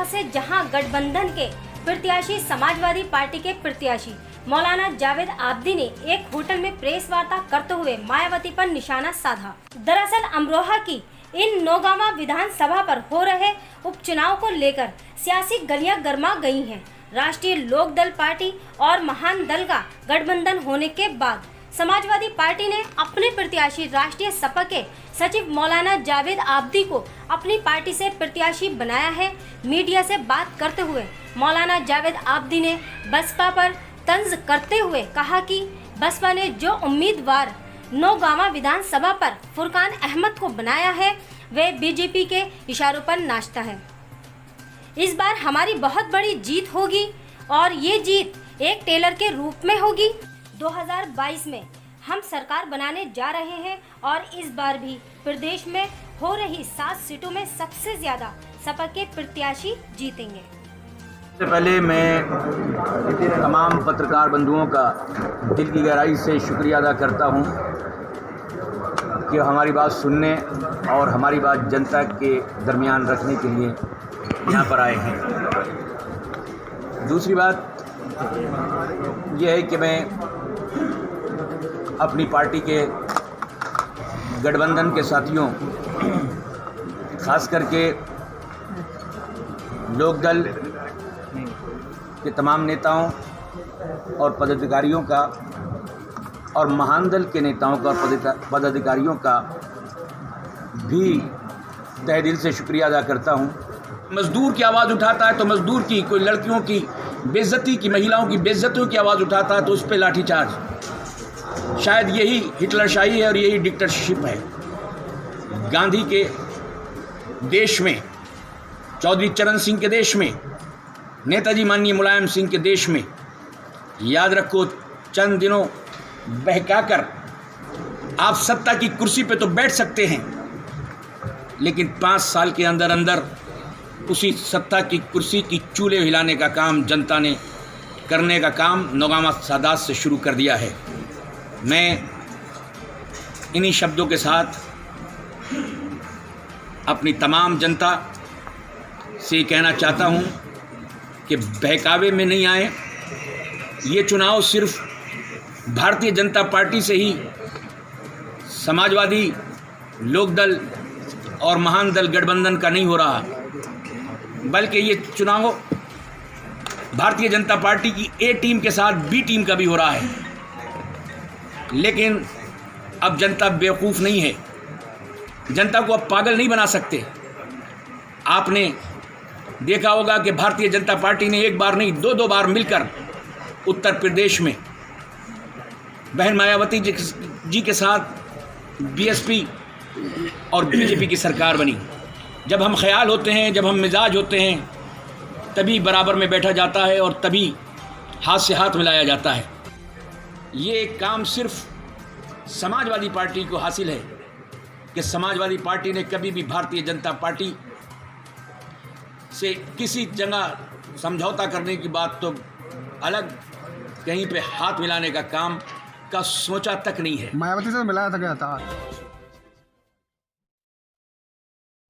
अमरोहा से जहां गठबंधन के प्रत्याशी समाजवादी पार्टी के प्रत्याशी मौलाना जावेद आब्दी ने एक होटल में प्रेस वार्ता करते हुए मायावती पर निशाना साधा। दरअसल अमरोहा की इन नौगावा विधानसभा पर हो रहे उपचुनाव को लेकर सियासी गलियां गर्मा गई हैं। राष्ट्रीय लोकदल पार्टी और महान दल का गठबंधन होने के बाद समाजवादी पार्टी ने अपने प्रत्याशी राष्ट्रीय सपा के सचिव मौलाना जावेद आब्दी को अपनी पार्टी से प्रत्याशी बनाया है। मीडिया से बात करते हुए मौलाना जावेद आब्दी ने बसपा पर तंज करते हुए कहा कि बसपा ने जो उम्मीदवार नौगावा विधानसभा पर फुरकान अहमद को बनाया है वे बीजेपी के इशारों पर नाचता है। इस बार हमारी बहुत बड़ी जीत होगी और ये जीत एक टेलर के रूप में होगी। 2022 में हम सरकार बनाने जा रहे हैं और इस बार भी प्रदेश में हो रही 7 सीटों में सबसे ज्यादा सपा के प्रत्याशी जीतेंगे। सबसे पहले मैं तमाम पत्रकार बंधुओं का दिल की गहराई से शुक्रिया अदा करता हूं कि हमारी बात सुनने और हमारी बात जनता के दरमियान रखने के लिए यहाँ पर आए हैं। दूसरी बात यह है कि मैं अपनी पार्टी के गठबंधन के साथियों, खास करके लोकदल के तमाम नेताओं और पदाधिकारियों का और महान दल के नेताओं का और पदाधिकारियों का भी तहे दिल से शुक्रिया अदा करता हूं। मज़दूर की आवाज़ उठाता है तो मज़दूर की, कोई लड़कियों की बेइज्जती की, महिलाओं की बेइज्जतियों की आवाज़ उठाता है तो उस पर लाठीचार्ज। शायद यही हिटलरशाही है और यही डिक्टेटरशिप है। गांधी के देश में, चौधरी चरण सिंह के देश में, नेताजी माननीय मुलायम सिंह के देश में, याद रखो, चंद दिनों बहकाकर आप सत्ता की कुर्सी पे तो बैठ सकते हैं, लेकिन 5 साल के अंदर अंदर उसी सत्ता की कुर्सी की चूल्हे हिलाने का काम जनता ने करने का काम नौगावा सादात से शुरू कर दिया है। मैं इन्हीं शब्दों के साथ अपनी तमाम जनता से कहना चाहता हूं कि बहकावे में नहीं आए। ये चुनाव सिर्फ भारतीय जनता पार्टी से ही, समाजवादी, लोकदल और महान दल गठबंधन का नहीं हो रहा, बल्कि ये चुनाव भारतीय जनता पार्टी की ए टीम के साथ बी टीम का भी हो रहा है। लेकिन अब जनता बेवकूफ़ नहीं है, जनता को अब पागल नहीं बना सकते। आपने देखा होगा कि भारतीय जनता पार्टी ने एक बार नहीं 2-2 बार मिलकर उत्तर प्रदेश में बहन मायावती जी के साथ बीएसपी और बीजेपी की सरकार बनी। जब हम ख्याल होते हैं, जब हम मिजाज होते हैं, तभी बराबर में बैठा जाता है और तभी हाथ से हाथ मिलाया जाता है। ये काम सिर्फ समाजवादी पार्टी को हासिल है कि समाजवादी पार्टी ने कभी भी भारतीय जनता पार्टी से किसी जगह समझौता करने की बात तो अलग, कहीं पे हाथ मिलाने का काम का सोचा तक नहीं है। मायावती से मिलाया था क्या था?